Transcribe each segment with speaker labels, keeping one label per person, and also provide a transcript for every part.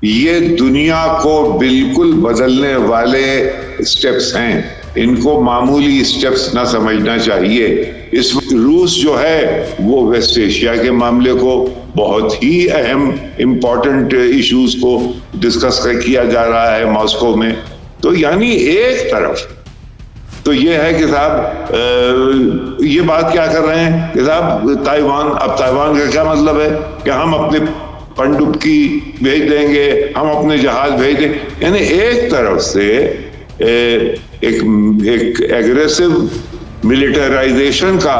Speaker 1: ये दुनिया को बिल्कुल बदलने वाले स्टेप्स हैं। इनको मामूली स्टेप्स ना समझना चाहिए। इस रूस जो है वो वेस्ट एशिया के मामले को बहुत ही अहम इम्पोर्टेंट इश्यूज को डिस्कस किया जा रहा है मॉस्को में। तो यानी एक तरफ तो ये है कि साहब ये बात क्या कर रहे हैं कि साहब ताइवान, अब ताइवान का क्या मतलब है कि हम अपने पनडुब्बी भेज देंगे, हम अपने जहाज भेज देंगे। यानी एक तरफ से एक एग्रेसिव मिलिटराइजेशन का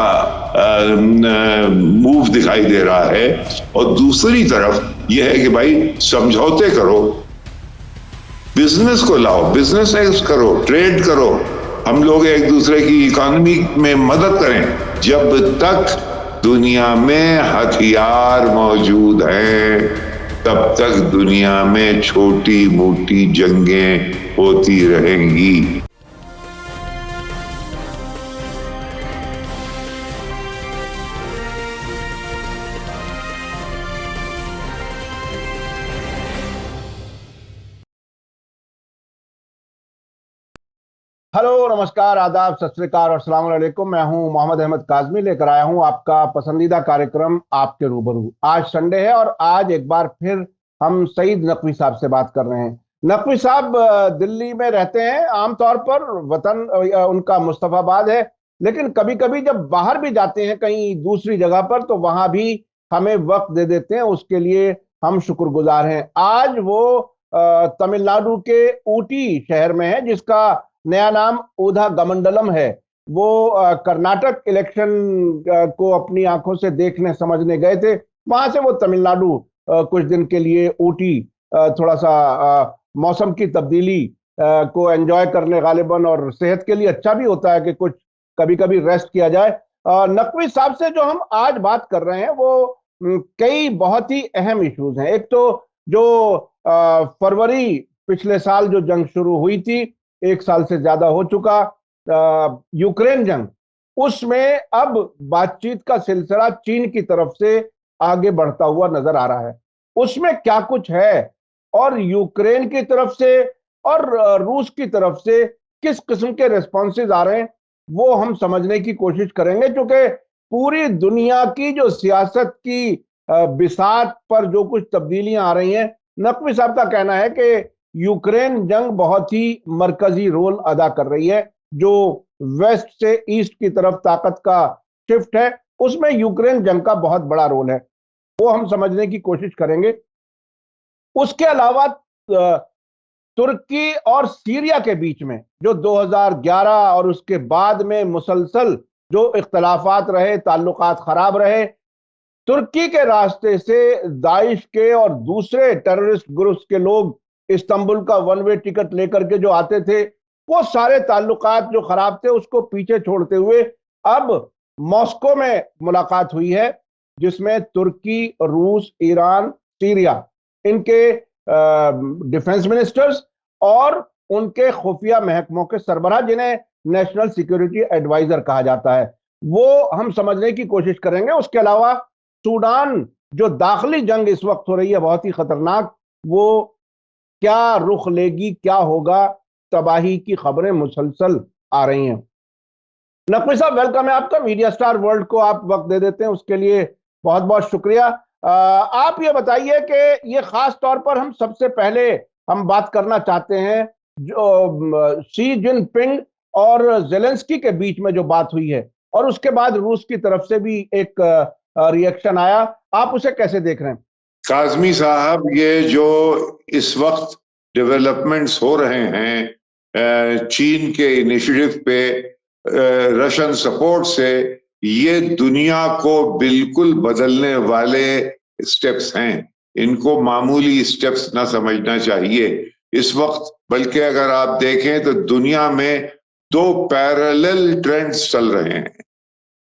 Speaker 1: मूव दिखाई दे रहा है, और दूसरी तरफ यह है कि भाई समझौते करो, बिजनेस को लाओ, बिजनेस करो, ट्रेड करो, हम लोग एक दूसरे की इकोनॉमी में मदद करें। जब तक दुनिया में हथियार मौजूद हैं तब तक दुनिया में छोटी मोटी जंगें होती रहेंगी।
Speaker 2: हेलो, नमस्कार, आदाब, सत श्री अकाल और अस्सलाम वालेकुम। मैं हूं मोहम्मद अहमद काज़मी, लेकर आया हूं आपका पसंदीदा कार्यक्रम आपके रूबरू। आज संडे है और आज एक बार फिर हम सईद नकवी साहब से बात कर रहे हैं। नकवी साहब दिल्ली में रहते हैं, आमतौर पर वतन उनका मुस्तफाबाद है, लेकिन कभी कभी जब बाहर भी जाते हैं कहीं दूसरी जगह पर तो वहां भी हमें वक्त दे देते हैं। उसके लिए हम शुक्रगुजार हैं। आज वो तमिलनाडु के ऊटी शहर में है, जिसका नया नाम ऊधा गमंडलम है। वो कर्नाटक इलेक्शन को अपनी आंखों से देखने समझने गए थे। वहां से वो तमिलनाडु कुछ दिन के लिए ऊटी थोड़ा सा मौसम की तब्दीली को एंजॉय करने गालिबन, और सेहत के लिए अच्छा भी होता है कि कुछ कभी कभी रेस्ट किया जाए। नकवी साहब से जो हम आज बात कर रहे हैं वो कई बहुत ही अहम इश्यूज हैं। एक तो जो फरवरी पिछले साल जो जंग शुरू हुई थी, एक साल से ज्यादा हो चुका, यूक्रेन जंग, उसमें अब बातचीत का सिलसिला चीन की तरफ से आगे बढ़ता हुआ नजर आ रहा है। उसमें क्या कुछ है, और यूक्रेन की तरफ से और रूस की तरफ से किस किस्म के रिस्पॉन्सेज आ रहे हैं, वो हम समझने की कोशिश करेंगे। क्योंकि पूरी दुनिया की जो सियासत की बिसात पर जो कुछ तब्दीलियां आ रही हैं, नकवी साहब का कहना है कि यूक्रेन जंग बहुत ही मरकजी रोल अदा कर रही है। जो वेस्ट से ईस्ट की तरफ ताकत का शिफ्ट है, उसमें यूक्रेन जंग का बहुत बड़ा रोल है। वो हम समझने की कोशिश करेंगे। उसके अलावा तुर्की और सीरिया के बीच में जो 2011 और उसके बाद में मुसलसल जो इख्तलाफात रहे, ताल्लुकात खराब रहे, तुर्की के रास्ते से दाइश के और दूसरे टेररिस्ट ग्रुप्स के लोग इस्तांबुल का वन वे टिकट लेकर के जो आते थे, वो सारे ताल्लुकात जो खराब थे उसको पीछे छोड़ते हुए अब मॉस्को में मुलाकात हुई है, जिसमें तुर्की, रूस, ईरान, सीरिया, इनके डिफेंस मिनिस्टर्स और उनके खुफिया महकमों के सरबराह, जिन्हें नेशनल सिक्योरिटी एडवाइजर कहा जाता है, वो हम समझने की कोशिश करेंगे। उसके अलावा सूडान जो दाखिली जंग इस वक्त हो रही है, बहुत ही खतरनाक, वो क्या रुख लेगी, क्या होगा, तबाही की खबरें मुसलसल आ रही हैं। नकवी साहब, वेलकम है आपका। मीडिया स्टार वर्ल्ड को आप वक्त दे देते हैं, उसके लिए बहुत बहुत शुक्रिया। आप ये बताइए कि ये खास तौर पर हम सबसे पहले हम बात करना चाहते हैं जो शी जिनपिंग और जेलेंस्की के बीच में जो बात हुई है, और उसके बाद रूस की तरफ से भी एक रिएक्शन आया। आप उसे कैसे देख रहे हैं?
Speaker 1: काज़मी साहब, ये जो इस वक्त डेवलपमेंट्स हो रहे हैं चीन के इनिशिएटिव पे, रशियन सपोर्ट से, ये दुनिया को बिल्कुल बदलने वाले स्टेप्स हैं। इनको मामूली स्टेप्स ना समझना चाहिए इस वक्त। बल्कि अगर आप देखें तो दुनिया में दो पैरेलल ट्रेंड्स चल रहे हैं।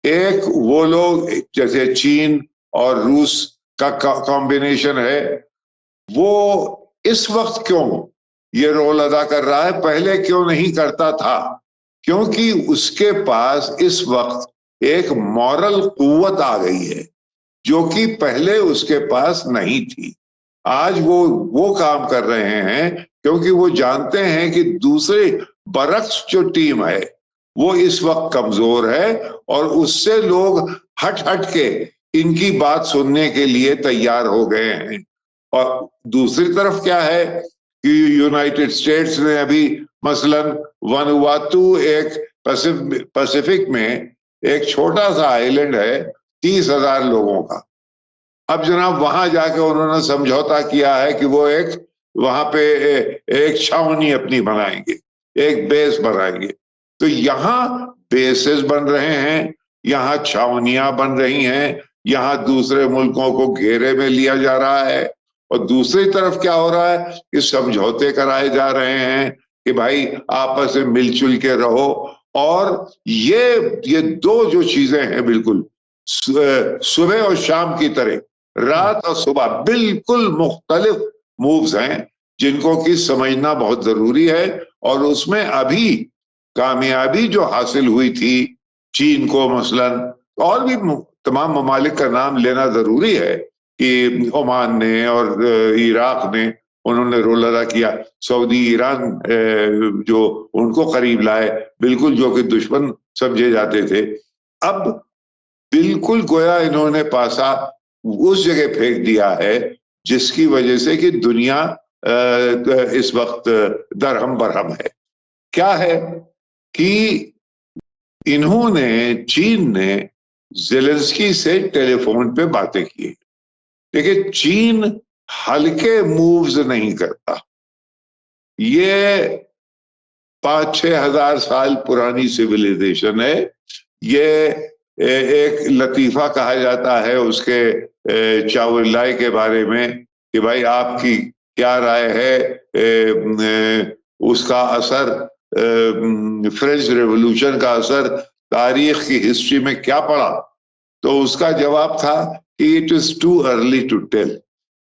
Speaker 1: एक वो लोग जैसे चीन और रूस का कॉम्बिनेशन है, वो इस वक्त क्यों ये रोल अदा कर रहा है, पहले क्यों नहीं करता था? क्योंकि उसके पास इस वक्त एक मॉरल कुव्वत आ गई है जो कि पहले उसके पास नहीं थी। आज वो काम कर रहे हैं क्योंकि वो जानते हैं कि दूसरे बरक्स जो टीम है वो इस वक्त कमजोर है और उससे लोग हट हट के इनकी बात सुनने के लिए तैयार हो गए हैं। और दूसरी तरफ क्या है कि यूनाइटेड स्टेट्स ने अभी मसलन वनुवातु एक पैसिफिक में एक छोटा सा आइलैंड है 30,000 लोगों का। अब जनाब वहां जाके उन्होंने समझौता किया है कि वो एक वहां पे एक छावनी अपनी बनाएंगे, एक बेस बनाएंगे। तो यहाँ बेसेस बन रहे हैं, यहाँ छावनियां बन रही हैं, यहाँ दूसरे मुल्कों को घेरे में लिया जा रहा है। और दूसरी तरफ क्या हो रहा है कि समझौते कराए जा रहे हैं कि भाई आपस में मिलजुल के रहो। और ये दो जो चीजें हैं बिल्कुल सुबह और शाम की तरह, रात और सुबह बिल्कुल मुख्तलिफ मूव्स हैं जिनको कि समझना बहुत जरूरी है। और उसमें अभी कामयाबी जो हासिल हुई थी चीन को मसलन, और भी तमाम ममालिक का नाम लेना जरूरी है कि ओमान ने और इराक ने उन्होंने रोल अदा किया। सऊदी ईरान जो उनको करीब लाए, बिल्कुल जो कि दुश्मन समझे जाते थे, अब बिल्कुल गोया इन्होंने पासा उस जगह फेंक दिया है जिसकी वजह से कि दुनिया इस वक्त दरहम बरहम है। क्या है कि इन्होंने, चीन ने जेलेंस्की से टेलीफोन पे बातें की। देखिए चीन हल्के मूव्स नहीं करता, ये 5-6 हजार साल पुरानी सिविलाइजेशन है। ये एक लतीफा कहा जाता है उसके चावलाई के बारे में कि भाई आपकी क्या राय है, उसका असर फ्रेंच रेवोल्यूशन का असर तारीख की हिस्ट्री में क्या पड़ा। तो उसका जवाब था कि it is too early to tell,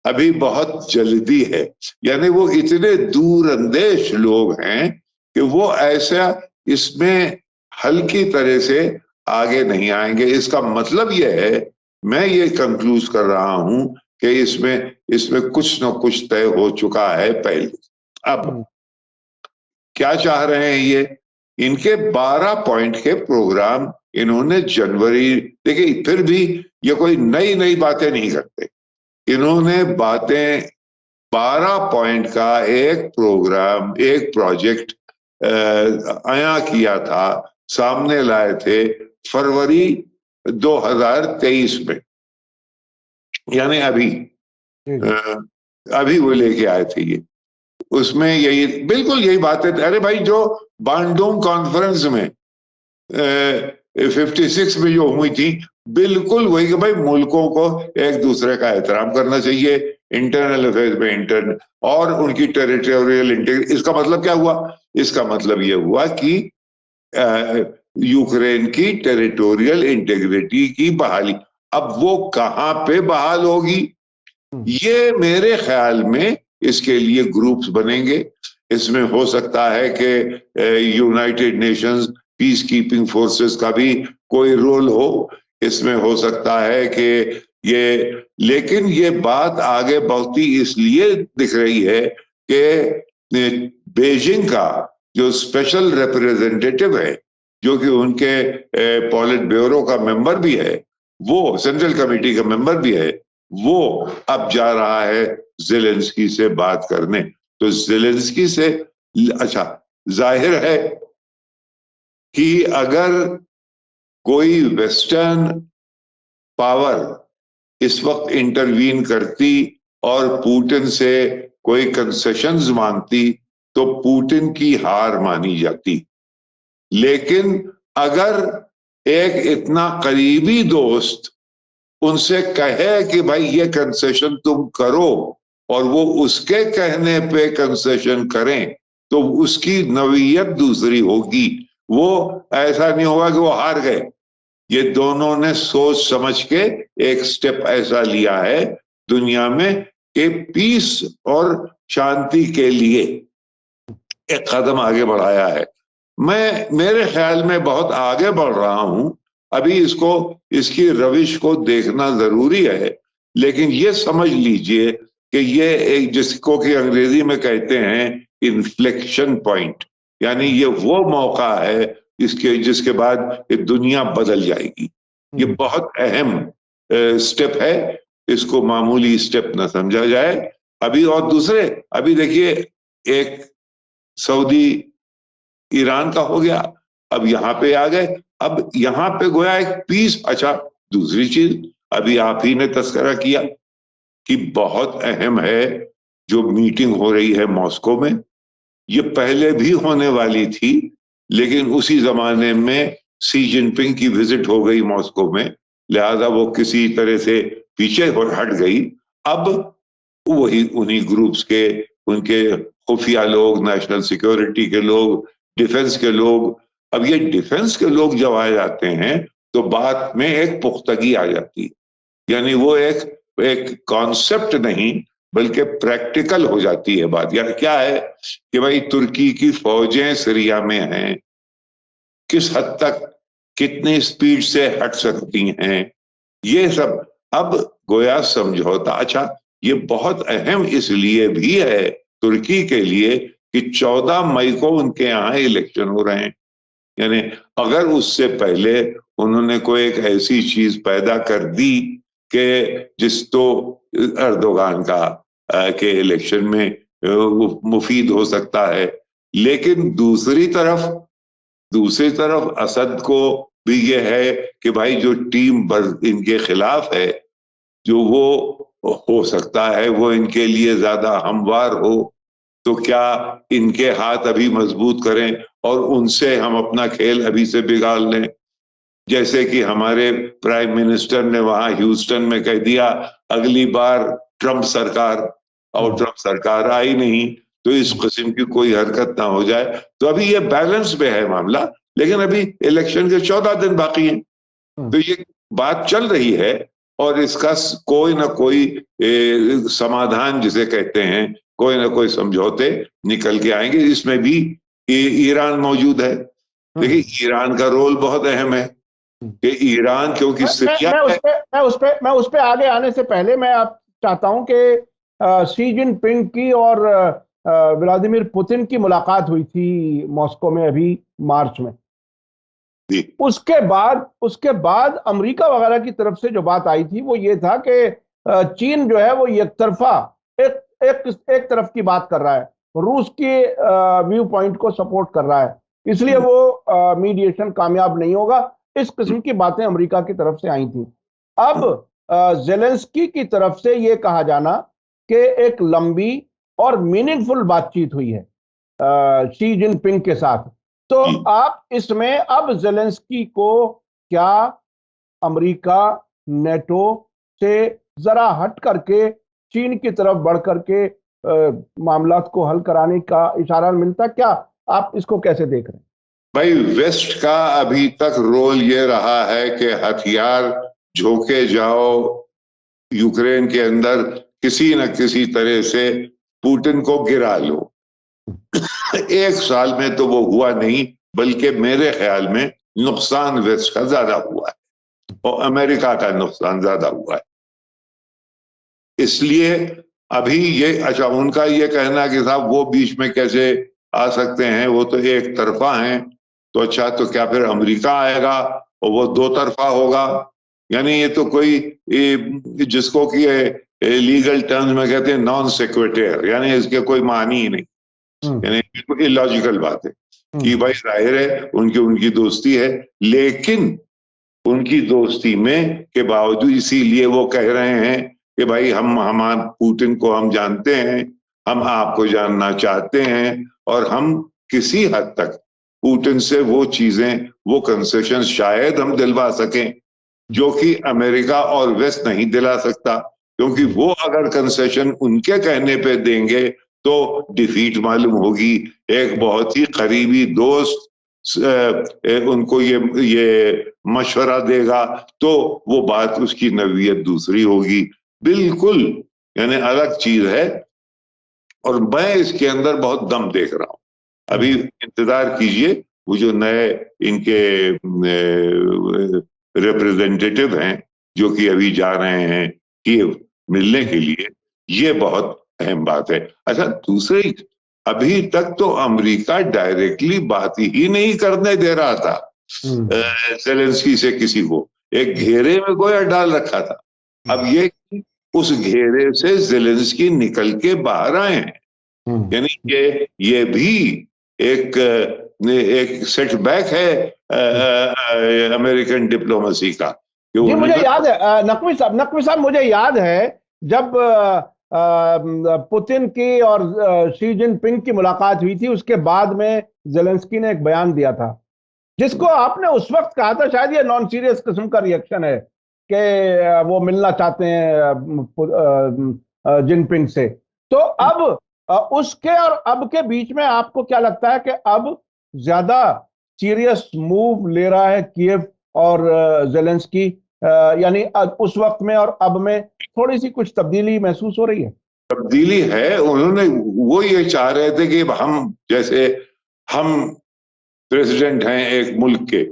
Speaker 1: अभी बहुत जल्दी है। यानी वो इतने दूर अंदेश लोग हैं कि वो ऐसा इसमें हल्की तरह से आगे नहीं आएंगे। इसका मतलब यह है, मैं ये कंक्लूज कर रहा हूं कि इसमें इसमें कुछ न कुछ तय हो चुका है पहले। अब क्या चाह रहे हैं ये, इनके 12 पॉइंट के प्रोग्राम इन्होंने जनवरी, देखिए फिर भी ये कोई नई नई बातें नहीं करते। इन्होंने बातें 12 पॉइंट का एक प्रोग्राम, एक प्रोजेक्ट आया किया था, सामने लाए थे फरवरी 2023 में, यानी अभी वो लेके आए थे ये। उसमें यही बिल्कुल यही बातें, अरे भाई जो बांडोंग कॉन्फ्रेंस में 56 में जो हुई थी, बिल्कुल वही कि भाई मुल्कों को एक दूसरे का एहतराम करना चाहिए इंटरनल अफेयर्स में, इंटरनल और उनकी टेरिटोरियल इंटीग्रिटी। इसका मतलब क्या हुआ? इसका मतलब ये हुआ कि यूक्रेन की टेरिटोरियल इंटीग्रिटी की बहाली। अब वो कहां पे बहाल होगी, ये मेरे ख्याल में इसके लिए ग्रुप्स बनेंगे। इसमें हो सकता है कि United Nations peace keeping forces का भी कोई रोल हो, इसमें हो सकता है कि ये, लेकिन ये बात आगे बढ़ती इसलिए दिख रही है कि बेजिंग का जो स्पेशल रिप्रेजेंटेटिव है, जो कि उनके पॉलिट ब्यूरो का मेंबर भी है, वो सेंट्रल कमेटी का मेंबर भी है, वो अब जा रहा है जेलेंस्की से बात करने। तो जेलेंस्की से, अच्छा जाहिर है कि अगर कोई वेस्टर्न पावर इस वक्त इंटरवीन करती और पुतिन से कोई कंसेशंस मांगती तो पुतिन की हार मानी जाती। लेकिन अगर एक इतना करीबी दोस्त उनसे कहे कि भाई ये कंसेशन तुम करो और वो उसके कहने पे कंसेशन करें, तो उसकी नवीयत दूसरी होगी। वो ऐसा नहीं होगा कि वो हार गए। ये दोनों ने सोच समझ के एक स्टेप ऐसा लिया है दुनिया में कि पीस और शांति के लिए एक कदम आगे बढ़ाया है। मैं मेरे ख्याल में बहुत आगे बढ़ रहा हूं। अभी इसको, इसकी रविश को देखना जरूरी है, लेकिन ये समझ लीजिए कि ये एक जिसको कि अंग्रेजी में कहते हैं इन्फ्लेक्शन पॉइंट, यानी ये वो मौका है जिसके बाद ये दुनिया बदल जाएगी। ये बहुत अहम स्टेप है, इसको मामूली स्टेप न समझा जाए। अभी और दूसरे, अभी देखिए, एक सऊदी ईरान का हो गया, अब यहाँ पे आ गए, अब यहाँ पे गोया एक पीस। अच्छा, दूसरी चीज अभी आप ही ने तस्करा किया कि बहुत अहम है जो मीटिंग हो रही है मॉस्को में। ये पहले भी होने वाली थी, लेकिन उसी जमाने में सी जिनपिंग की विजिट हो गई मॉस्को में, लिहाजा वो किसी तरह से पीछे हट गई। अब वही उन्हीं ग्रुप्स के, उनके खुफिया लोग, नेशनल सिक्योरिटी के लोग, डिफेंस के लोग, अब ये डिफेंस के लोग जब आ जाते हैं तो बात में एक पुख्तगी आ जाती है, यानी वो एक एक कॉन्सेप्ट नहीं बल्कि प्रैक्टिकल हो जाती है बात। यार क्या है कि भाई तुर्की की फौजें सीरिया में हैं, किस हद तक कितनी स्पीड से हट सकती हैं, ये सब अब गोया समझौता। अच्छा, ये बहुत अहम इसलिए भी है तुर्की के लिए कि 14 मई को उनके यहाँ इलेक्शन हो रहे हैं, यानी अगर उससे पहले उन्होंने कोई एक ऐसी चीज पैदा कर दी कि जिस तो अर्दोगान का के इलेक्शन में मुफीद हो सकता है, लेकिन दूसरी तरफ असद को भी ये है कि भाई जो टीम इनके खिलाफ है, जो वो हो सकता है वो इनके लिए ज्यादा हमवार हो, तो क्या इनके हाथ अभी मजबूत करें और उनसे हम अपना खेल अभी से बिगाड़ लें। जैसे कि हमारे प्राइम मिनिस्टर ने वहां ह्यूस्टन में कह दिया अगली बार ट्रंप सरकार, और ट्रंप सरकार आई नहीं, तो इस किस्म की कोई हरकत ना हो जाए। तो अभी ये बैलेंस में है मामला, लेकिन अभी इलेक्शन के 14 दिन बाकी हैं, तो ये बात चल रही है और इसका कोई ना कोई समाधान जिसे कहते हैं, कोई ना कोई समझौते निकल के आएंगे। इसमें भी ईरान मौजूद है। देखिए, ईरान का रोल बहुत अहम है कि ईरान क्योंकि सीरिया
Speaker 2: मैं उस पे आगे आने से पहले मैं आप चाहता हूं कि शी जिनपिंग की और व्लादिमीर पुतिन की मुलाकात हुई थी मॉस्को में अभी मार्च में। उसके बाद अमेरिका वगैरह की तरफ से जो बात आई थी वो ये था कि चीन जो है वो एक तरफा एक तरफ की बात कर रहा है, रूस के व्यू पॉइंट को सपोर्ट कर रहा है, इसलिए वो मीडिएशन कामयाब नहीं होगा। इस किस्म की बातें अमेरिका की तरफ से आई थी। अब जेलेंस्की की तरफ से यह कहा जाना कि एक लंबी और मीनिंगफुल बातचीत हुई है शी जिनपिंग के साथ, तो आप इसमें अब जेलेंस्की को क्या अमेरिका नेटो से जरा हट करके चीन की तरफ बढ़ करके मामलात को हल कराने का इशारा मिलता क्या? आप इसको कैसे देख रहे हैं?
Speaker 1: भाई, वेस्ट का अभी तक रोल ये रहा है कि हथियार झोंके जाओ यूक्रेन के अंदर, किसी न किसी तरह से पुतिन को गिरा लो। एक साल में तो वो हुआ नहीं, बल्कि मेरे ख्याल में नुकसान वेस्ट का ज्यादा हुआ है और अमेरिका का नुकसान ज्यादा हुआ है। इसलिए अभी ये, अच्छा, उनका ये कहना कि साहब वो बीच में कैसे आ सकते हैं, वो तो एक तरफा हैं, तो अच्छा, तो क्या फिर अमेरिका आएगा और वो दो तरफा होगा? यानी ये तो कोई जिसको कि लीगल टर्म्स में कहते हैं नॉन सेक्वेटर, यानी इसके कोई मानी ही नहीं, यानी बिल्कुल इलॉजिकल बात है कि भाई जाहिर है उनकी उनकी दोस्ती है, लेकिन उनकी दोस्ती में के बावजूद इसीलिए वो कह रहे हैं कि भाई हम पुतिन को हम जानते हैं, हम आपको जानना चाहते हैं, और हम किसी हद तक पुतिन से वो चीजें, वो कंसेशन शायद हम दिलवा सकें जो कि अमेरिका और वेस्ट नहीं दिला सकता, क्योंकि वो अगर कंसेशन उनके कहने पे देंगे तो डिफीट मालूम होगी। एक बहुत ही करीबी दोस्त उनको ये मशवरा देगा तो वो बात, उसकी नवीयत दूसरी होगी, बिल्कुल यानी अलग चीज है। और मैं इसके अंदर बहुत दम देख रहा हूं। अभी इंतजार कीजिए, वो जो नए इनके रिप्रेजेंटेटिव हैं जो कि अभी जा रहे हैं कीव मिलने के लिए, ये बहुत अहम बात है। अच्छा, दूसरी, अभी तक तो अमेरिका डायरेक्टली बात ही नहीं करने दे रहा था जेलेंस्की से किसी को, एक घेरे में गोया डाल रखा था। अब ये उस घेरे से जेलेंस्की निकल के बाहर आए हैं, यानी ये भी एक एक सेटबैक है अमेरिकन डिप्लोमेसी का।
Speaker 2: जी मुझे याद है नकवी साहब मुझे याद है जब पुतिन की और शी जिनपिंग की मुलाकात हुई थी, उसके बाद में जेलेंस्की ने एक बयान दिया था जिसको आपने उस वक्त कहा था, शायद ये नॉन सीरियस किस्म का रिएक्शन है कि वो मिलना चाहते हैं जिनपिंग से। तो अब उसके और अब के बीच में आपको क्या लगता है कि अब ज्यादा सीरियस मूव ले रहा है कीव और जेलेंस्की, यानी उस वक्त में और अब में थोड़ी सी कुछ तब्दीली महसूस हो रही है?
Speaker 1: तब्दीली है। उन्होंने वो ये चाह रहे थे कि हम जैसे हम प्रेसिडेंट हैं एक मुल्क के,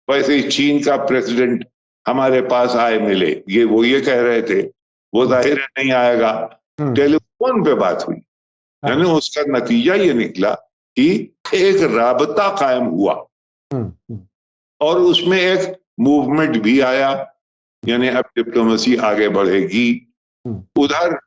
Speaker 1: वैसे ही चीन का प्रेसिडेंट हमारे पास आए मिले, वो ये कह रहे थे। वो जाहिर है नहीं आएगा। टेलीफोन पे बात हुई, यानी उसका नतीजा ये निकला कि एक राबता कायम हुआ और उसमें एक मूवमेंट भी आया, यानी अब डिप्लोमेसी आगे बढ़ेगी। उधर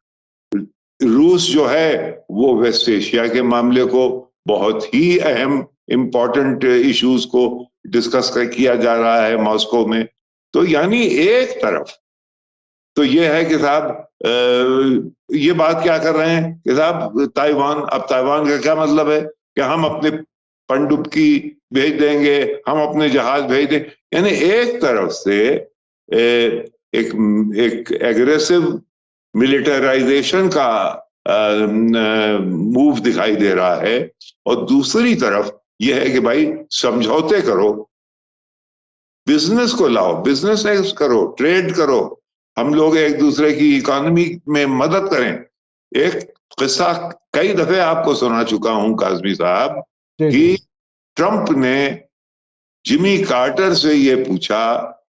Speaker 1: रूस जो है वो वेस्ट एशिया के मामले को, बहुत ही अहम इंपॉर्टेंट इश्यूज को डिस्कस किया जा रहा है मॉस्को में। तो यानी एक तरफ तो ये है कि साहब ये बात क्या कर रहे हैं कि साहब ताइवान, अब ताइवान का क्या मतलब है कि हम अपने पनडुब्बी भेज देंगे, हम अपने जहाज भेज दें। यानी एक तरफ से एक एक एग्रेसिव मिलिटराइजेशन का मूव दिखाई दे रहा है, और दूसरी तरफ यह है कि भाई समझौते करो, बिजनेस को लाओ, बिजनेस करो, ट्रेड करो, हम लोग एक दूसरे की इकोनॉमी में मदद करें। एक किस्सा कई दफे आपको सुना चुका हूं काजमी साहब कि ट्रंप ने जिमी कार्टर से ये पूछा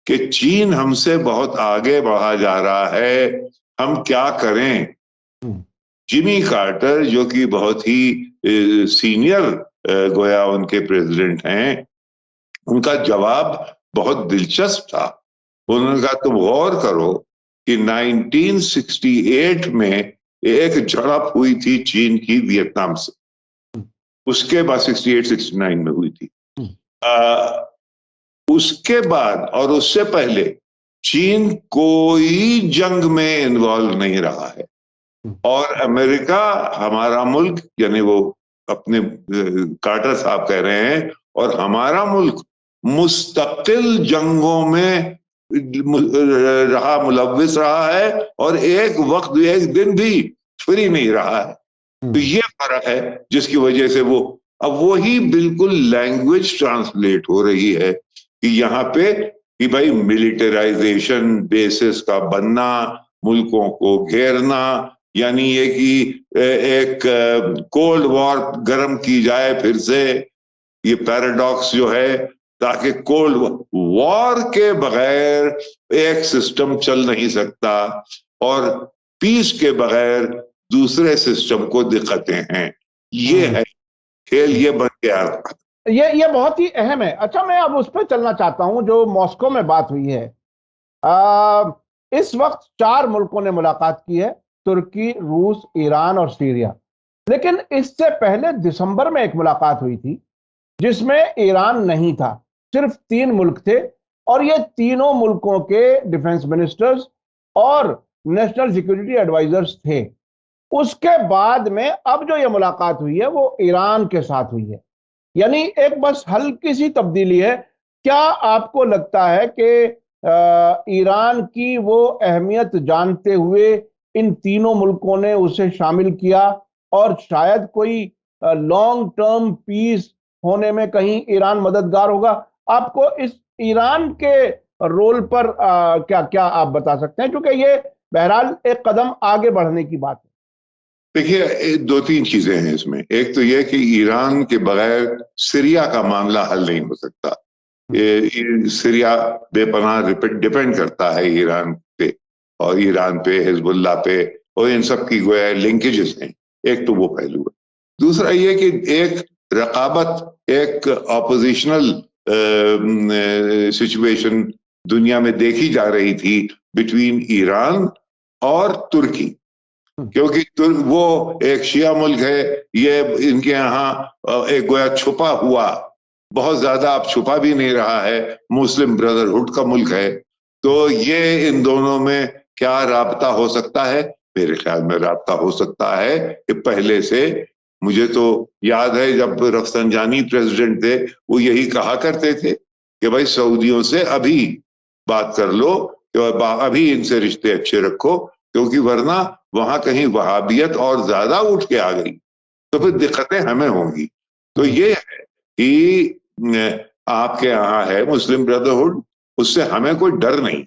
Speaker 1: कि चीन हमसे बहुत आगे बढ़ा जा रहा है, हम क्या करें। जिमी कार्टर जो कि बहुत ही सीनियर गोया उनके प्रेसिडेंट हैं, उनका जवाब बहुत दिलचस्प था। उन्होंने कहा तुम गौर करो कि 1968 में एक झड़प हुई थी चीन की वियतनाम से, उसके बाद 68-69 में हुई थी। उसके बाद और उससे पहले चीन कोई जंग में इन्वॉल्व नहीं रहा है, और अमेरिका, हमारा मुल्क, यानी वो अपने कार्टर साहब कह रहे हैं, और हमारा मुल्क मुस्तकिल जंगों में रहा, मुलव्विस रहा है, और एक वक्त एक दिन भी फ्री नहीं रहा है। तो ये फर्क है जिसकी वजह से वो अब वही बिल्कुल लैंग्वेज ट्रांसलेट हो रही है कि यहाँ पे कि भाई मिलिटराइजेशन बेसिस का बनना, मुल्कों को घेरना, यानी ये कि एक कोल्ड वॉर गर्म की जाए फिर से, ये पैराडॉक्स जो है, ताकि कोल्ड वॉर के बगैर एक सिस्टम चल नहीं सकता, और पीस के बगैर दूसरे सिस्टम को दिक्कतें हैं। ये है खेल, ये बन गया।
Speaker 2: ये बहुत ही अहम है। अच्छा, मैं अब उस पर चलना चाहता हूं जो मॉस्को में बात हुई है। इस वक्त 4 मुल्कों ने मुलाकात की है, तुर्की, रूस, ईरान और सीरिया। लेकिन इससे पहले दिसंबर में एक मुलाकात हुई थी जिसमें ईरान नहीं था, सिर्फ 3 मुल्क थे, और ये तीनों मुल्कों के डिफेंस मिनिस्टर्स और नेशनल सिक्योरिटी एडवाइजर्स थे। उसके बाद में अब जो ये मुलाकात हुई है वो ईरान के साथ हुई है, यानी एक बस हल्की सी तब्दीली है। क्या आपको लगता है कि ईरान की वो अहमियत जानते हुए इन तीनों मुल्कों ने उसे शामिल किया, और शायद कोई लॉन्ग टर्म पीस होने में कहीं ईरान मददगार होगा? आपको इस ईरान के रोल पर क्या क्या आप बता सकते हैं, क्योंकि ये बहरहाल एक कदम आगे बढ़ने की बात है।
Speaker 1: देखिए, 2-3 चीजें हैं इसमें। एक तो यह कि ईरान के बगैर सीरिया का मामला हल नहीं हो सकता। सीरिया बेपनाह डिपेंड करता है ईरान पे, और ईरान पे, हिजबुल्लाह पे, और इन सब की गोया लिंकेजेस हैं। एक तो वो पहलू है। दूसरा ये कि एक रकाबत, एक ऑपोजिशनल सिचुएशन दुनिया में देखी जा रही थी बिटवीन ईरान और तुर्की, क्योंकि वो एक शिया मुल्क है, ये इनके यहाँ एक गोया छुपा हुआ, बहुत ज्यादा अब छुपा भी नहीं रहा है, मुस्लिम ब्रदरहुड का मुल्क है। तो ये इन दोनों में क्या राबता हो सकता है? मेरे ख्याल में राबता हो सकता है कि पहले से, मुझे तो याद है जब रफसंजानी प्रेसिडेंट थे, वो यही कहा करते थे कि भाई सऊदियों से अभी बात कर लो, अभी इनसे रिश्ते अच्छे रखो, क्योंकि वरना वहां कहीं वहाबियत और ज्यादा उठ के आ गई तो फिर दिक्कतें हमें होंगी। तो ये है कि आपके यहाँ है मुस्लिम ब्रदरहुड, उससे हमें कोई डर नहीं।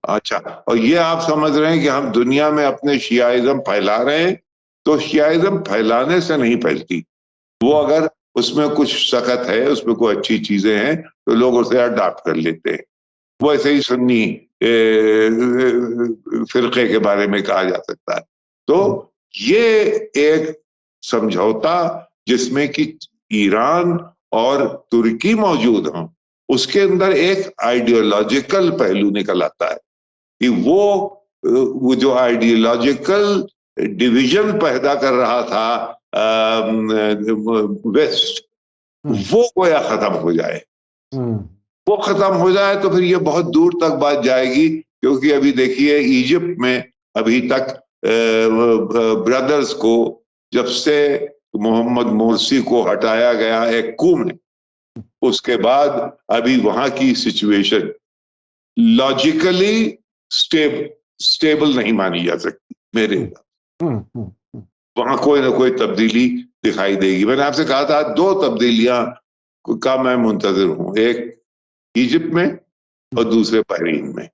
Speaker 1: अच्छा, और ये आप समझ रहे हैं कि हम दुनिया में अपने शियाइज्म फैला रहे हैं, तो शियाइज्म फैलाने से नहीं फैलती। वो अगर उसमें कुछ सख्त है, उसमें कोई अच्छी चीजें हैं, तो लोग उसे अडॉप्ट कर लेते हैं। वो ऐसे ही सुन्नी फिरके के बारे में कहा जा सकता है। तो ये एक समझौता जिसमें कि ईरान और तुर्की मौजूद हों, उसके अंदर एक आइडियोलॉजिकल पहलू निकल आता है कि वो जो आइडियोलॉजिकल डिवीजन पैदा कर रहा था वेस्ट, वो गोया खत्म हो जाए। वो खत्म हो जाए तो फिर ये बहुत दूर तक बात जाएगी, क्योंकि अभी देखिए इजिप्ट में अभी तक ब्रदर्स को, जब से मोहम्मद मोरसी को हटाया गया एक कू में, उसके बाद अभी वहां की सिचुएशन लॉजिकली स्टेबल नहीं मानी जा सकती मेरे। वहां कोई ना कोई तब्दीली दिखाई देगी। मैंने आपसे कहा था 2 तब्दीलियां का मैं मुंतजर हूं, एक इजिप्ट में और दूसरे बहरीन में।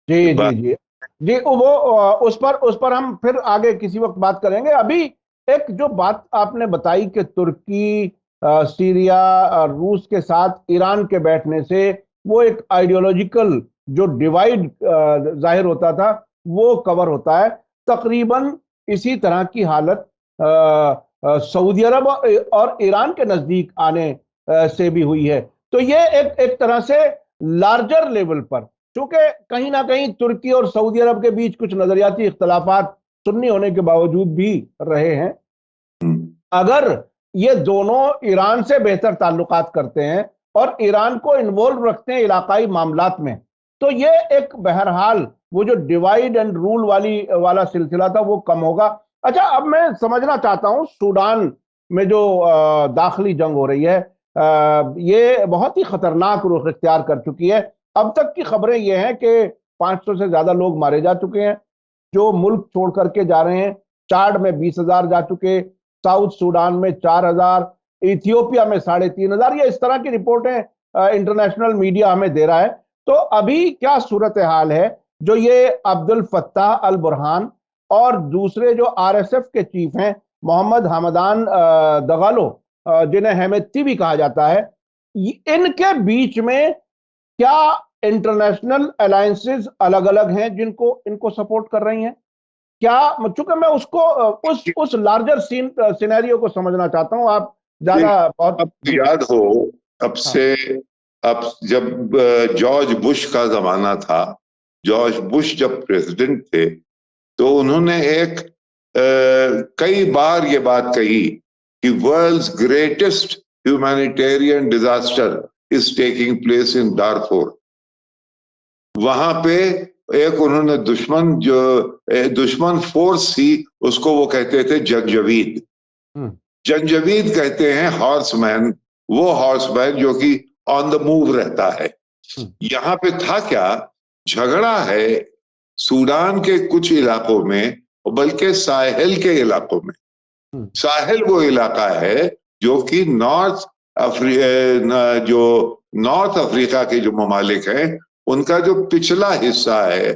Speaker 2: जी जी जी जी, वो उस पर हम फिर आगे किसी वक्त बात करेंगे। अभी एक जो बात आपने बताई कि तुर्की, सीरिया, रूस के साथ ईरान के बैठने से वो एक आइडियोलॉजिकल जो डिवाइड जाहिर होता था वो कवर होता है। तकरीबन इसी तरह की हालत सऊदी अरब और ईरान के नजदीक आने से भी हुई है। तो ये एक तरह से लार्जर लेवल पर, क्योंकि कहीं ना कहीं तुर्की और सऊदी अरब के बीच कुछ नजरियाती इख्तलाफात सुन्नी होने के बावजूद भी रहे हैं, अगर ये दोनों ईरान से बेहतर ताल्लुकात करते हैं और ईरान को इन्वॉल्व रखते हैं इलाकाई मामलात में, तो ये एक बहरहाल वो जो डिवाइड एंड रूल वाला सिलसिला था वो कम होगा। अच्छा, अब मैं समझना चाहता हूं सूडान में जो दाखिली जंग हो रही है, ये बहुत ही खतरनाक रुख इख्तियार कर चुकी है। अब तक की खबरें ये हैं कि 500 से ज्यादा लोग मारे जा चुके हैं जो मुल्क छोड़ करके जा रहे हैं। चाड में 20,000 जा चुके, साउथ सूडान में 4,000, इथियोपिया में 3,500, ये इस तरह की रिपोर्टें इंटरनेशनल मीडिया हमें दे रहा है। तो अभी क्या सूरत हाल है जो ये अब्दुल फत्ताह अल बुरहान और दूसरे जो आरएसएफ के चीफ हैं मोहम्मद हमदान दगालो, जिन्हें हेमेती भी कहा जाता है, इनके बीच में क्या इंटरनेशनल अलायंसेस अलग अलग हैं जिनको इनको सपोर्ट कर रही हैं? क्या, चूंकि मैं उसको उस लार्जर सिनेरियो को समझना चाहता हूं, आप ज्यादा बहुत
Speaker 1: अब याद हो, अब
Speaker 2: हाँ।
Speaker 1: से, अब जब जॉर्ज बुश का जमाना था, जॉर्ज बुश जब प्रेसिडेंट थे, तो उन्होंने एक कई बार ये बात कही कि world's greatest humanitarian disaster is taking place in Darfur. वहां पे एक उन्होंने दुश्मन फोर्स थी, उसको वो कहते थे जंजवीद। जंजवीद कहते हैं हॉर्समैन, वो हॉर्समैन जो कि ऑन द मूव रहता है। यहां पे था क्या, झगड़ा है सूडान के कुछ इलाकों में, बल्कि साहेल के इलाकों में। साहेल वो इलाका है जो कि नॉर्थ अफ्रीका के जो ममालिक हैं उनका जो पिछला हिस्सा है,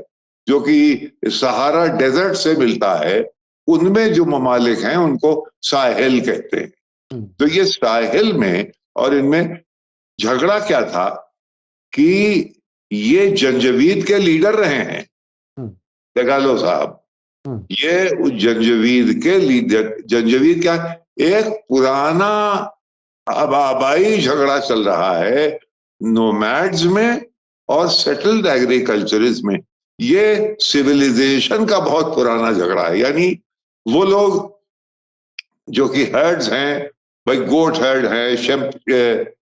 Speaker 1: जो कि सहारा डेजर्ट से मिलता है, उनमें जो ममालिक हैं उनको साहेल कहते हैं। तो ये साहेल में और इनमें झगड़ा क्या था कि ये जंजवीद के लीडर रहे हैं दगालो साहब, ये उस जंजवीद के लीडर, जंजवीद क्या है? एक पुराना आबाई झगड़ा चल रहा है नोमैड्स में और सेटल्ड एग्रीकल्चरिस्ट में। ये सिविलाइजेशन का बहुत पुराना झगड़ा है। यानी वो लोग जो कि हर्ड्स हैं, भाई गोट हर्ड है,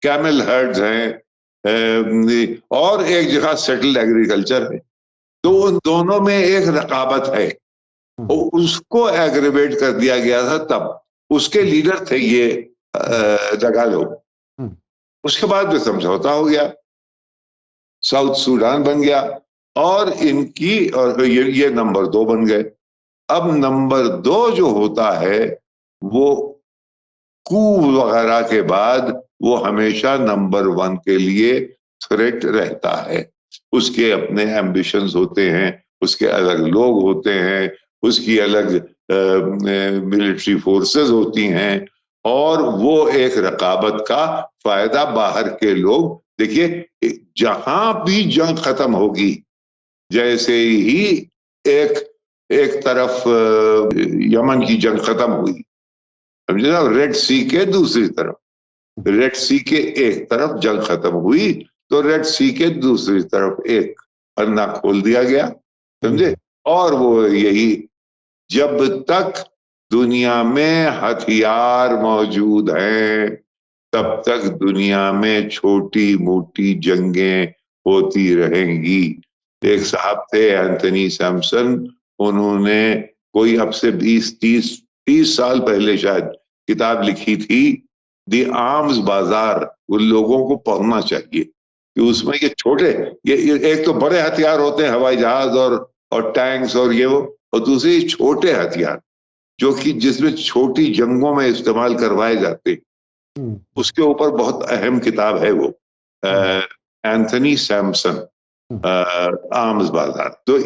Speaker 1: कैमल हर्ड्स हैं, और एक जगह सेटल्ड एग्रीकल्चर है, तो उन दोनों में एक रकाबत है। और उसको एग्रीवेट कर दिया गया था तब। उसके लीडर थे ये दगालो। उसके बाद जो समझौता हो गया, साउथ सूडान बन गया, और इनकी और ये नंबर 2 बन गए। अब नंबर 2 जो होता है वो कू वगैरह के बाद वो हमेशा नंबर 1 के लिए थ्रेट रहता है। उसके अपने एम्बिशंस होते हैं, उसके अलग लोग होते हैं, उसकी अलग मिलिट्री फोर्सेस होती हैं, और वो एक रकाबत का फायदा बाहर के लोग, देखिए जहां भी जंग खत्म होगी, जैसे ही एक एक तरफ यमन की जंग खत्म हुई, समझे ना, रेड सी के दूसरी तरफ, रेड सी के एक तरफ जंग खत्म हुई तो रेड सी के दूसरी तरफ एक पन्ना खोल दिया गया, समझे। और वो यही, जब तक दुनिया में हथियार मौजूद हैं तब तक दुनिया में छोटी मोटी जंगें होती रहेंगी। एक साहब थे एंथनी सैमसन, उन्होंने कोई अब से 20-30 साल पहले शायद किताब लिखी थी, दी आर्म्स बाजार। उन लोगों को पढ़ना चाहिए कि उसमें ये छोटे, ये एक तो बड़े हथियार होते हैं, हवाई जहाज और टैंक्स और ये वो, और दूसरे छोटे हथियार जो कि जिसमें छोटी जंगों में इस्तेमाल करवाए जाते, उसके ऊपर बहुत अहम किताब है वो, एंथनी सैमसन, आर्म्स बाजार। तो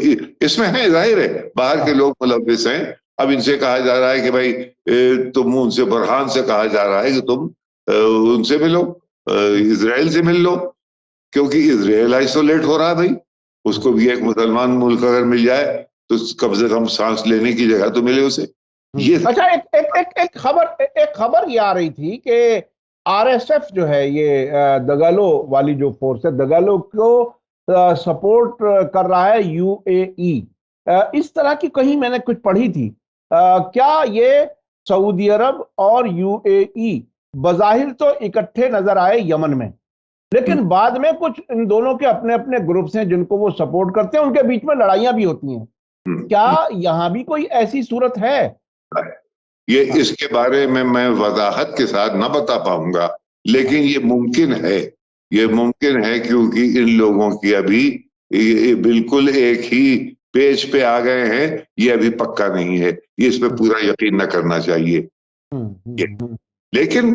Speaker 1: इसमें है, जाहिर है बाहर के लोग मुलविस हैं। अब इनसे कहा जा रहा है कि भाई तुम उनसे, बुरहान से कहा जा रहा है कि तुम उनसे मिलो, इजराइल से मिल लो, क्योंकि इजराइल आइसोलेट हो रहा है भाई। उसको भी एक मुसलमान मुल्क अगर मिल जाए तो कम से कम सांस लेने की जगह तो मिले उसे। ये
Speaker 2: अच्छा, एक खबर ये आ रही थी कि आरएसएफ जो है, ये दगालो वाली जो फोर्स है, दगालो को सपोर्ट कर रहा है यूएई। इस तरह की कहीं मैंने कुछ पढ़ी थी। क्या ये सऊदी अरब और यूएई बज़ाहिर तो इकट्ठे नजर आए यमन में, लेकिन बाद में कुछ इन दोनों के अपने अपने ग्रुप्स हैं जिनको वो सपोर्ट करते हैं, उनके बीच में लड़ाइयां भी होती हैं। क्या यहां भी कोई ऐसी सूरत है?
Speaker 1: ये इसके बारे में मैं वजाहत के साथ ना बता पाऊंगा, लेकिन ये मुमकिन है। ये मुमकिन है क्योंकि इन लोगों की अभी ये बिल्कुल एक ही पेज पे आ गए हैं। ये अभी पक्का नहीं है, ये इस पे पूरा यकीन न करना चाहिए। ये लेकिन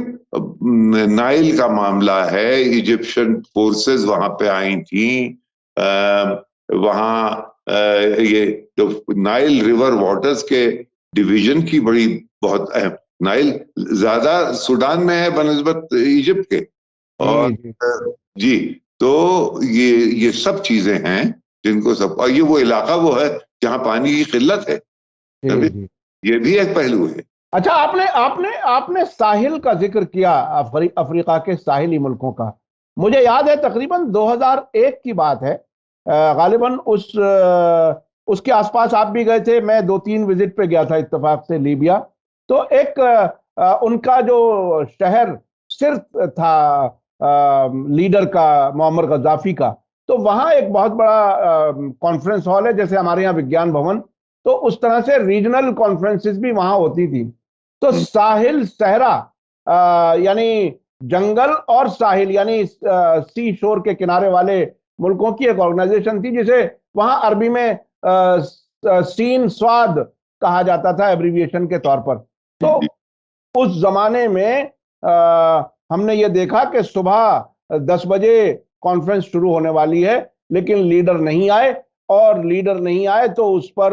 Speaker 1: नाइल का मामला है, इजिप्शियन फोर्सेस वहां पे आई थी, वहां ये जो नाइल रिवर वाटर्स के डिवीजन की बड़ी बहुत अहम, नाइल ज्यादा सूडान में है बनस्बत इजिप्ट के, और जी, तो ये सब चीजें हैं जिनको सब, और ये वो इलाका वो है जहां पानी की किल्लत है, ये भी एक पहलू है।
Speaker 2: अच्छा, आपने आपने आपने साहिल का जिक्र किया, अफ्रीका के साहिली मुल्कों का। मुझे याद है तकरीबन 2001 की बात है, गालिबन उसके आसपास आप भी गए थे, मैं 2-3 विजिट पे गया था इत्तेफाक से लीबिया। तो एक उनका जो शहर सिर्फ था लीडर का, मोअम्मर गद्दाफी का, तो वहां एक बहुत बड़ा कॉन्फ्रेंस हॉल है, जैसे हमारे यहाँ विज्ञान भवन। तो उस तरह से रीजनल कॉन्फ्रेंसेस भी वहां होती थी। तो साहिल सहरा, यानी जंगल और साहिल, यानी सी शोर के किनारे वाले मुल्कों की एक ऑर्गेनाइजेशन थी, जिसे वहां अरबी में सीन स्वाद कहा जाता था एब्रीविएशन के तौर पर। तो उस जमाने में हमने ये देखा कि सुबह 10 बजे कॉन्फ्रेंस शुरू होने वाली है, लेकिन लीडर नहीं आए, और लीडर नहीं आए तो उस पर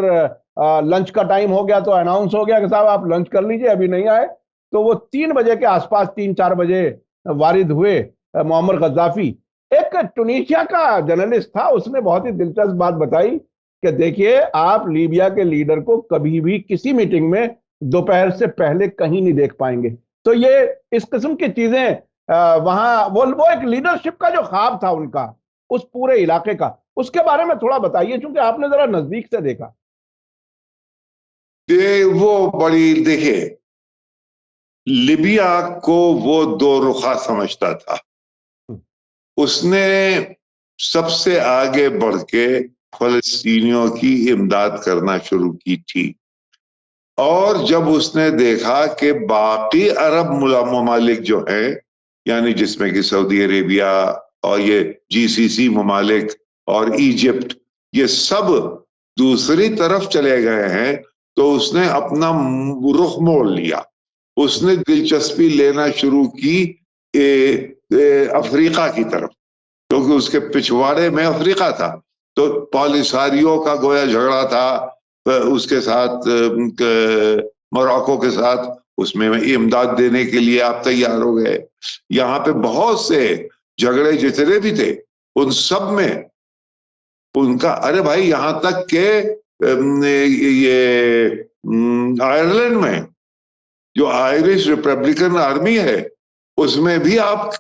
Speaker 2: लंच का टाइम हो गया तो अनाउंस हो गया कि साहब आप लंच कर लीजिए, अभी नहीं आए। तो वो 3 बजे के आसपास, 3-4 बजे वारिद हुए मोअम्मर गद्दाफी। एक टुनीशिया का जर्नलिस्ट था, उसने बहुत ही दिलचस्प बात बताई कि देखिए आप लीबिया के लीडर को कभी भी किसी मीटिंग में दोपहर से पहले कहीं नहीं देख पाएंगे। तो ये इस किस्म की चीजें वहां वो एक लीडरशिप का जो ख्वाब था उनका उस पूरे इलाके का, उसके बारे में थोड़ा बताइए, क्योंकि आपने जरा नजदीक से देखा।
Speaker 1: वो बड़ी, देखिए, लिबिया को वो दो रुखा समझता था। उसने सबसे आगे बढ़ के फलस्तीनियों की इमदाद करना शुरू की थी, और जब उसने देखा कि बाकी अरब ममालिक जो हैं, यानी जिसमें कि सऊदी अरेबिया और ये जीसीसी ममालिक और इजिप्ट, ये सब दूसरी तरफ चले गए हैं, तो उसने अपना रुख मोड़ लिया। उसने दिलचस्पी लेना शुरू की अफ्रीका की तरफ, क्योंकि उसके पिछवाड़े में अफ्रीका था। तो पॉलिसारियो का गोया झगड़ा था उसके साथ, मोरक्को के साथ, उसमें इमदाद देने के लिए आप तैयार हो गए। यहाँ पे बहुत से झगड़े जितने भी थे उन सब में उनका, अरे भाई, यहाँ तक के ये आयरलैंड में जो आयरिश रिपब्लिकन आर्मी है उसमें भी आप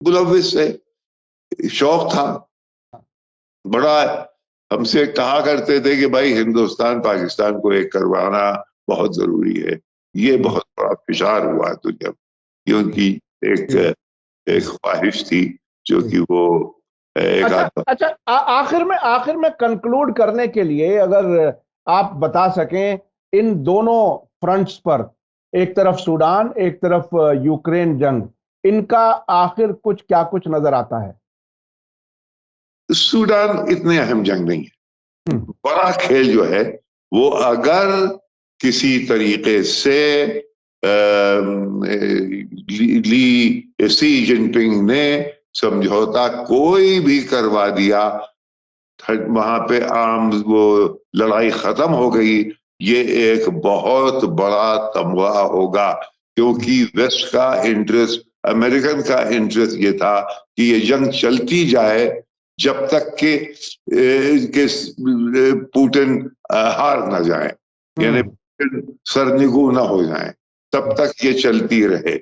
Speaker 1: मुलव्विस थे, शौक था बड़ा। हमसे कहा करते थे कि भाई हिंदुस्तान पाकिस्तान को एक करवाना बहुत जरूरी है। ये बहुत बड़ा फिशार हुआ दुनिया, क्योंकि एक ख्वाहिश थी जो कि वो
Speaker 2: अच्छा, आखिर में कंक्लूड करने के लिए अगर आप बता सकें, इन दोनों फ्रंट्स पर, एक तरफ सूडान, एक तरफ यूक्रेन जंग, इनका आखिर क्या कुछ नजर आता है?
Speaker 1: सूडान इतने अहम जंग नहीं है। बड़ा खेल जो है वो, अगर किसी तरीके से सी जिनपिंग ने समझौता कोई भी करवा दिया, वहां पे आम वो लड़ाई खत्म हो गई, ये एक बहुत बड़ा तमगा होगा। क्योंकि वेस्ट का इंटरेस्ट, अमेरिकन का इंटरेस्ट ये था कि ये जंग चलती जाए जब तक कि पुतिन हार ना जाए, यानी सरनिगू ना हो जाए, तब तक ये चलती रहे।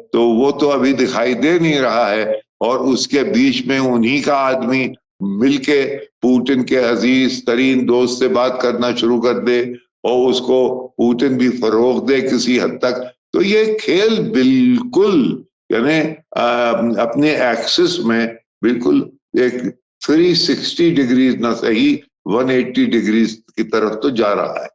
Speaker 1: तो वो तो अभी दिखाई दे नहीं रहा है, और उसके बीच में उन्हीं का आदमी मिलके पुतिन के अजीज तरीन दोस्त से बात करना शुरू कर दे और उसको पुतिन भी फरोग दे किसी हद तक। तो ये खेल बिल्कुल, यानी अपने एक्सिस में बिल्कुल एक 360 डिग्रीज ना सही 180 डिग्रीज की तरफ तो जा रहा है।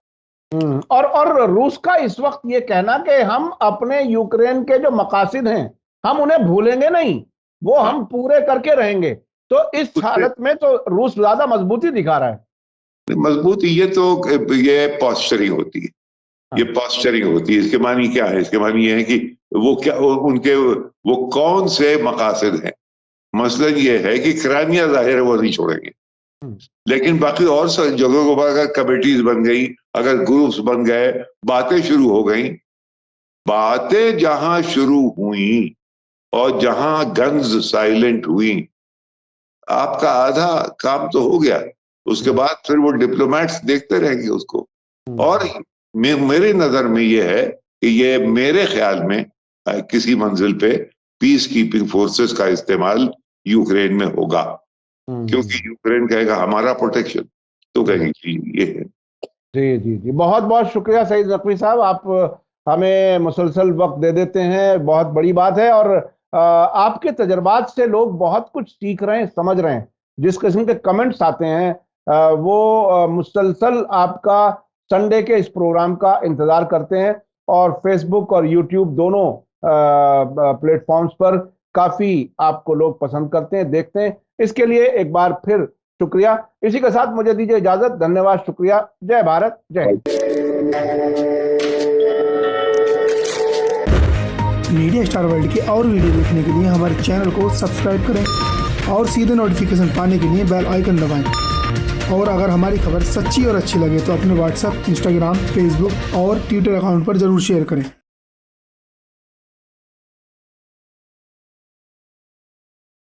Speaker 2: और रूस का इस वक्त ये कहना कि हम अपने यूक्रेन के जो मकासद हैं हम उन्हें भूलेंगे नहीं, वो हम पूरे करके रहेंगे, तो इस हालत में तो रूस ज्यादा मजबूती दिखा रहा है।
Speaker 1: मजबूती ये पॉस्चरिंग होती है, ये पॉस्चरिंग होती है। इसके मानी क्या है? इसके मानी ये है कि वो क्या, उनके वो कौन से मकासद हैं। मसलन ये है कि क्राइमिया जाहिर है वो नहीं छोड़ेंगे, लेकिन बाकी और जगहों पर अगर कमेटीज बन गई, अगर ग्रुप्स बन गए, बातें शुरू हो गई, बातें जहां शुरू हुई और जहां गन्स साइलेंट हुई, आपका आधा काम तो हो गया। उसके बाद फिर वो डिप्लोमेट्स देखते रहेंगे उसको। और मेरी नजर में ये है कि ये मेरे ख्याल में किसी मंजिल पे पीस कीपिंग फोर्सेस का इस्तेमाल यूक्रेन में होगा, क्योंकि यूक्रेन कहेगा हमारा प्रोटेक्शन, तो कहेंगे कि ये है।
Speaker 2: जी जी जी, बहुत बहुत शुक्रिया सईद नकवी साहब, आप हमें मुसलसल वक्त दे देते हैं, बहुत बड़ी बात है। और आपके तजर्बात से लोग बहुत कुछ सीख रहे हैं, समझ रहे हैं। जिस किस्म के कमेंट्स आते हैं वो मुसलसल आपका संडे के इस प्रोग्राम का इंतजार करते हैं, और फेसबुक और यूट्यूब दोनों प्लेटफॉर्म्स पर काफी आपको लोग पसंद करते हैं, देखते हैं। इसके लिए एक बार फिर शुक्रिया। इसी के साथ मुझे दीजिए इजाजत। धन्यवाद, शुक्रिया। जय भारत, जय हिंद।
Speaker 3: मीडिया स्टार वर्ल्ड के और वीडियो देखने के लिए हमारे चैनल को सब्सक्राइब करें और सीधे नोटिफिकेशन पाने के लिए बेल आइकन दबाएं। और अगर हमारी खबर सच्ची और अच्छी लगे तो अपने व्हाट्सएप, इंस्टाग्राम, फेसबुक और ट्विटर अकाउंट पर जरूर शेयर करें।